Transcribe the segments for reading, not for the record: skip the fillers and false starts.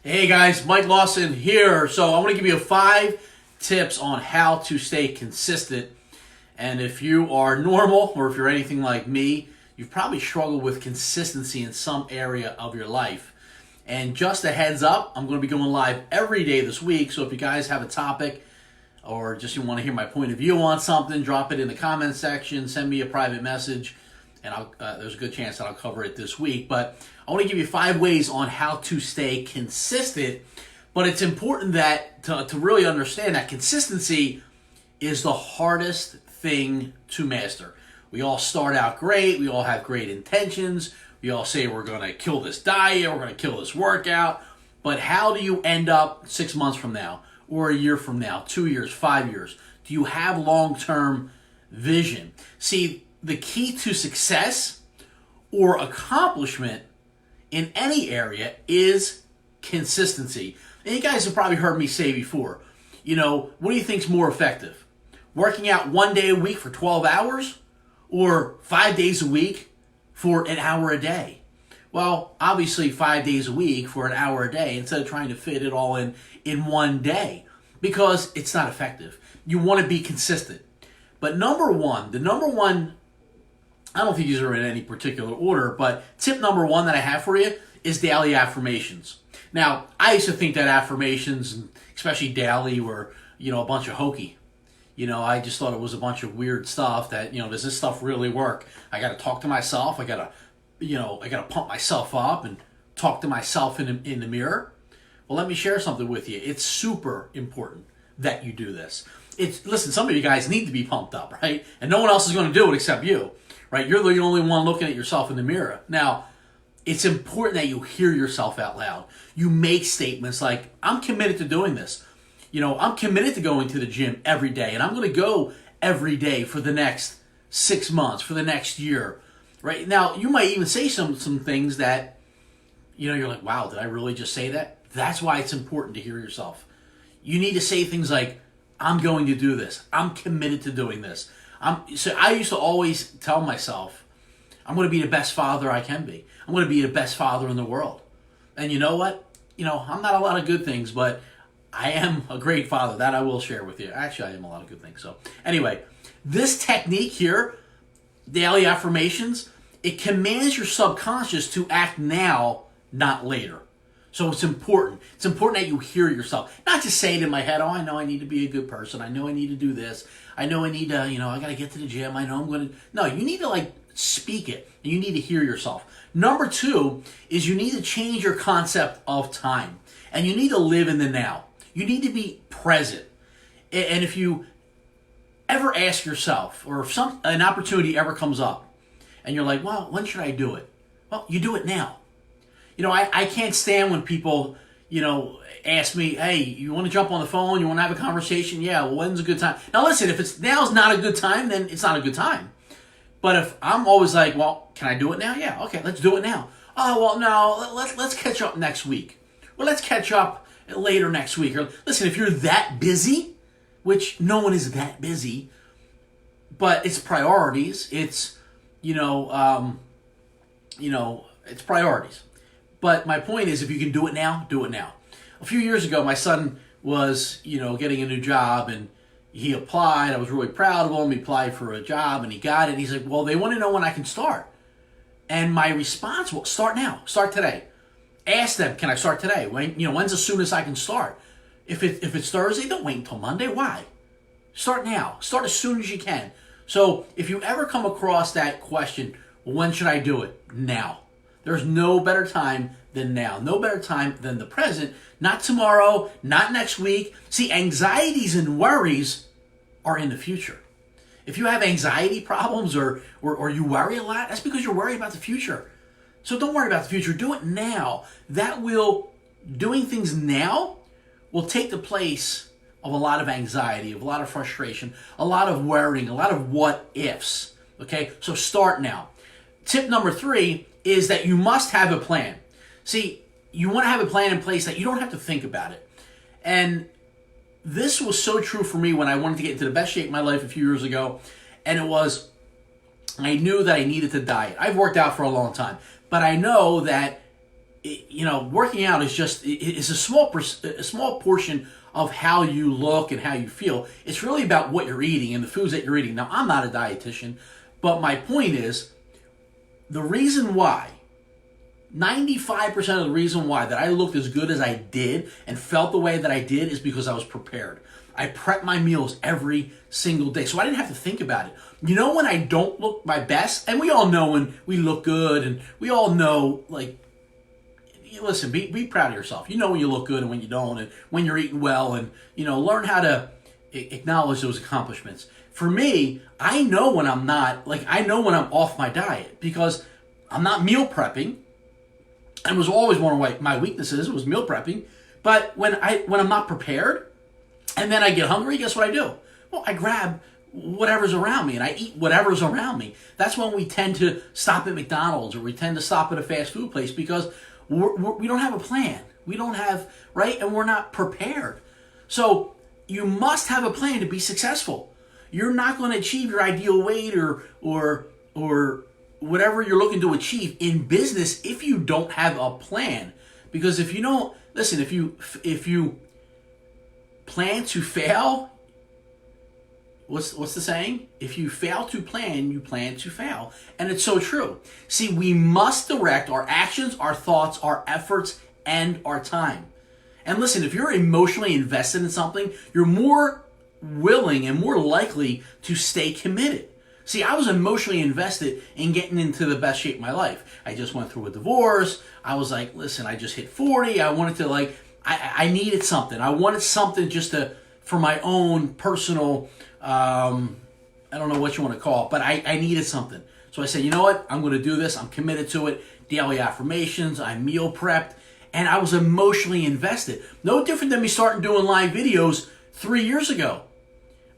Hey guys, Mike Lawson here. So I want to give you 5 tips on how to stay consistent. And if you are normal or if you're anything like me, you've probably struggled with consistency in some area of your life. And just a heads up, I'm going to be going live every day this week. So if you guys have a topic or just you want to hear my point of view on something, drop it in the comment section, send me a private message, and there's a good chance that I'll cover it this week. But I want to give you 5 ways on how to stay consistent. But it's important that to really understand that consistency is the hardest thing to master. We all start out great. We all have great intentions. We all say we're going to kill this diet. We're going to kill this workout. But how do you end up 6 months from now or a year from now, 2 years, 5 years? Do you have long-term vision? See, the key to success or accomplishment in any area is consistency. And you guys have probably heard me say before, what do you think is more effective? Working out 1 day a week for 12 hours or 5 days a week for an hour a day? Well, obviously 5 days a week for an hour a day instead of trying to fit it all in 1 day, because it's not effective. You want to be consistent. But the number one, I don't think these are in any particular order, but tip number 1 that I have for you is daily affirmations. Now, I used to think that affirmations, especially daily, were, a bunch of hokey. I just thought it was a bunch of weird stuff that, does this stuff really work? I got to talk to myself. I got to pump myself up and talk to myself in the mirror. Well, let me share something with you. It's super important that you do this. Listen, some of you guys need to be pumped up, right? And no one else is going to do it except you. Right? You're the only one looking at yourself in the mirror. Now, it's important that you hear yourself out loud. You make statements like, I'm committed to doing this. I'm committed to going to the gym every day, and I'm going to go every day for the next 6 months, for the next year. Right? Now, you might even say some things that, you're like, wow, did I really just say that? That's why it's important to hear yourself. You need to say things like, I'm going to do this. I'm committed to doing this. So I used to always tell myself, I'm going to be the best father I can be. I'm going to be the best father in the world. And you know what? I'm not a lot of good things, but I am a great father. That I will share with you. Actually, I am a lot of good things. So anyway, this technique here, daily affirmations, it commands your subconscious to act now, not later. So it's important. It's important that you hear yourself. Not just say it in my head, I know I need to be a good person. I know I need to do this. I know I need to, I got to get to the gym. I know I'm going to. No, you need to speak it. And you need to hear yourself. Number 2 is you need to change your concept of time. And you need to live in the now. You need to be present. And if you ever ask yourself, or if an opportunity ever comes up, and you're like, well, when should I do it? Well, you do it now. I can't stand when people, ask me, hey, you want to jump on the phone? You want to have a conversation? Yeah, well, when's a good time? Now, listen, if now's not a good time, then it's not a good time. But if I'm always like, well, can I do it now? Yeah, okay, let's do it now. Oh, well, no, let's catch up next week. Well, let's catch up later next week. Or listen, if you're that busy, which no one is that busy, but it's priorities. It's, it's priorities. But my point is, if you can do it now, do it now. A few years ago, my son was, getting a new job, and he applied. I was really proud of him. He applied for a job, and he got it. And he's like, well, they want to know when I can start. And my response was, start now. Start today. Ask them, can I start today? When's the soonest I can start? If it's Thursday, don't wait until Monday. Why? Start now. Start as soon as you can. So if you ever come across that question, well, when should I do it? Now. There's no better time than now. No better time than the present. Not tomorrow, not next week. See, anxieties and worries are in the future. If you have anxiety problems or you worry a lot, that's because you're worried about the future. So don't worry about the future. Do it now. Doing things now will take the place of a lot of anxiety, of a lot of frustration, a lot of worrying, a lot of what ifs. Okay? So start now. Tip number 3 is that you must have a plan. See, you want to have a plan in place that you don't have to think about it. And this was so true for me when I wanted to get into the best shape of my life a few years ago. And it was, I knew that I needed to diet. I've worked out for a long time. But I know that working out is just is a small portion of how you look and how you feel. It's really about what you're eating and the foods that you're eating. Now, I'm not a dietitian, but my point is the reason why, 95% of the reason why that I looked as good as I did and felt the way that I did is because I was prepared. I prep my meals every single day, so I didn't have to think about it. When I don't look my best, and we all know when we look good, and we all know, like, listen, be proud of yourself. You know when you look good and when you don't, and when you're eating well, and, learn how to acknowledge those accomplishments. For me, I know when I'm not, I know when I'm off my diet because I'm not meal prepping. And was always one of my weaknesses was meal prepping. But when I'm not prepared, and then I get hungry, guess what I do? Well, I grab whatever's around me and I eat whatever's around me. That's when we tend to stop at McDonald's or we tend to stop at a fast food place because we don't have a plan. We don't have, right? And we're not prepared. So you must have a plan to be successful. You're not going to achieve your ideal weight or whatever you're looking to achieve in business if you don't have a plan. Because if you don't, listen, if you plan to fail, what's the saying? If you fail to plan, you plan to fail. And it's so true. See, we must direct our actions, our thoughts, our efforts, and our time. And listen, if you're emotionally invested in something, you're more willing and more likely to stay committed. See, I was emotionally invested in getting into the best shape of my life. I just went through a divorce. I was like, listen, I just hit 40. I wanted to I needed something. I wanted something just for my own personal, I don't know what you want to call it, but I needed something. So I said, you know what? I'm going to do this. I'm committed to it. Daily affirmations. I meal prepped. And I was emotionally invested. No different than me starting doing live videos 3 years ago.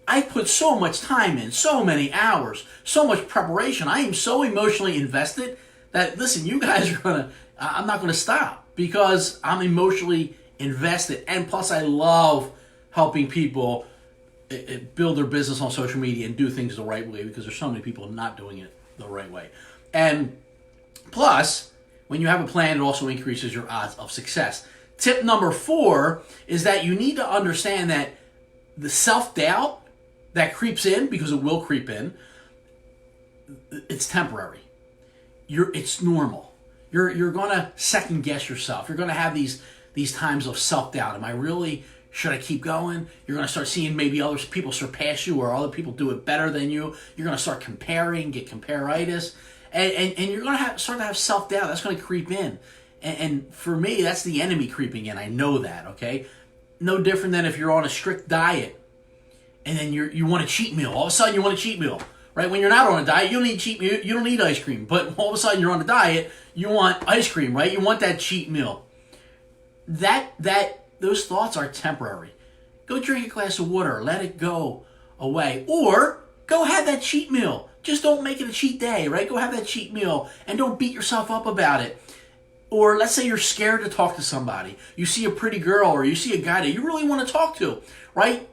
I put so much time in, so many hours, so much preparation. I am so emotionally invested that, listen, you guys are I'm not going to stop because I'm emotionally invested. And plus, I love helping people build their business on social media and do things the right way because there's so many people not doing it the right way. And plus, when you have a plan, it also increases your odds of success. Tip number 4 is that you need to understand that the self-doubt that creeps in, because it will creep in, it's temporary. It's normal. You're going to second guess yourself. You're going to have these times of self-doubt. Should I keep going? You're going to start seeing maybe other people surpass you or other people do it better than you. You're going to start comparing, get comparitis. And you're going to start to have self-doubt. That's going to creep in. And for me, that's the enemy creeping in. I know that, okay? No different than if you're on a strict diet and then you want a cheat meal. All of a sudden, you want a cheat meal, right? When you're not on a diet, you don't need cheat meal. You don't need ice cream. But all of a sudden, you're on a diet, you want ice cream, right? You want that cheat meal. Those thoughts are temporary. Go drink a glass of water. Let it go away. Or go have that cheat meal. Just don't make it a cheat day, right? Go have that cheat meal and don't beat yourself up about it. Or let's say you're scared to talk to somebody. You see a pretty girl or you see a guy that you really want to talk to, right?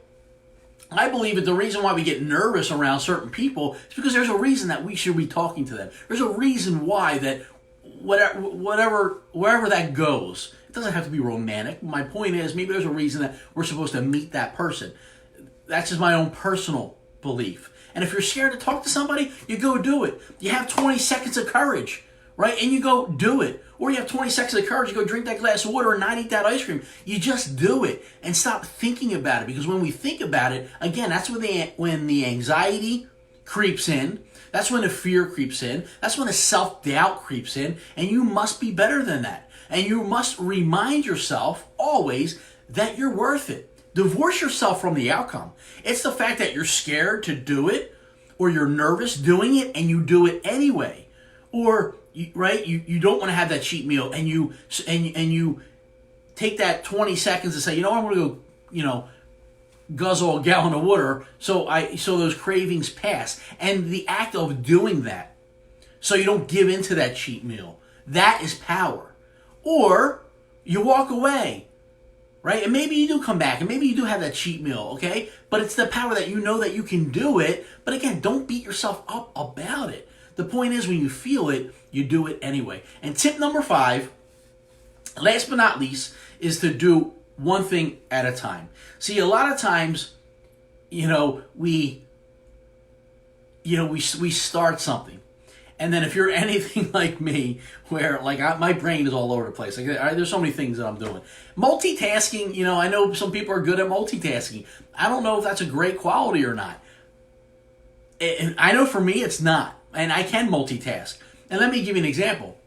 I believe that the reason why we get nervous around certain people is because there's a reason that we should be talking to them. There's a reason why that wherever that goes, it doesn't have to be romantic. My point is maybe there's a reason that we're supposed to meet that person. That's just my own personal belief. And if you're scared to talk to somebody, you go do it. You have 20 seconds of courage, right? And you go do it. Or you have 20 seconds of courage, you go drink that glass of water and not eat that ice cream. You just do it and stop thinking about it. Because when we think about it, again, that's when the anxiety creeps in. That's when the fear creeps in. That's when the self-doubt creeps in. And you must be better than that. And you must remind yourself always that you're worth it. Divorce yourself from the outcome. It's the fact that you're scared to do it or you're nervous doing it and you do it anyway. Or, right, you don't want to have that cheat meal and you take that 20 seconds to say, you know what, I'm going to go, guzzle a gallon of water so those cravings pass. And the act of doing that so you don't give into that cheat meal, that is power. Or you walk away. Right? And maybe you do come back and maybe you do have that cheat meal, okay? But it's the power that you know that you can do it. But again, don't beat yourself up about it. The point is when you feel it, you do it anyway. And tip number 5 Last but not least is to do one thing at a time. See, a lot of times, we start something. And then if you're anything like me, where my brain is all over the place. There's so many things that I'm doing. Multitasking, I know some people are good at multitasking. I don't know if that's a great quality or not. And I know for me it's not. And I can multitask. And let me give you an example.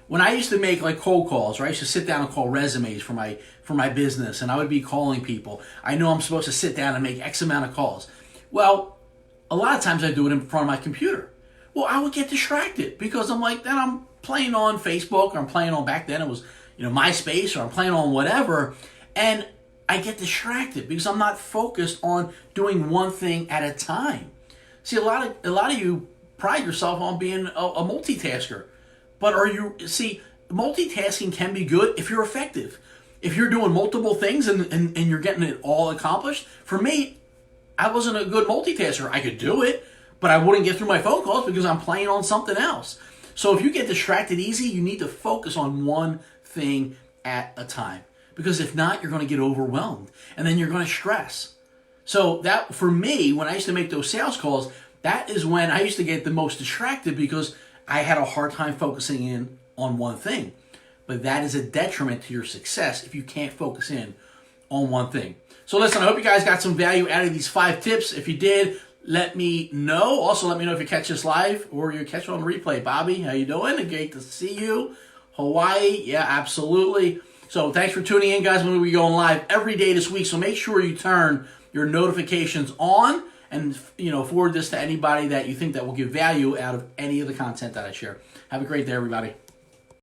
When I used to make cold calls, or I used to sit down and call resumes for my business, and I would be calling people, I know I'm supposed to sit down and make X amount of calls. Well, a lot of times I do it in front of my computer. Well, I would get distracted because then I'm playing on Facebook, or I'm playing on, back then it was, MySpace, or I'm playing on whatever, and I get distracted because I'm not focused on doing one thing at a time. See, a lot of you pride yourself on being a multitasker. But multitasking can be good if you're effective. If you're doing multiple things and you're getting it all accomplished. For me, I wasn't a good multitasker. I could do it, but I wouldn't get through my phone calls because I'm playing on something else. So if you get distracted easy, you need to focus on one thing at a time. Because if not, you're going to get overwhelmed. And then you're going to stress. So that, for me, when I used to make those sales calls, that is when I used to get the most distracted because I had a hard time focusing in on one thing. But that is a detriment to your success if you can't focus in on one thing. So listen, I hope you guys got some value out of these 5 tips. If you did, let me know. Also, let me know if you catch this live or you catch it on replay. Bobby, how you doing? Great to see you. Hawaii, yeah, absolutely. So thanks for tuning in, guys. We're going to be going live every day this week. So make sure you turn your notifications on and forward this to anybody that you think that will give value out of any of the content that I share. Have a great day, everybody.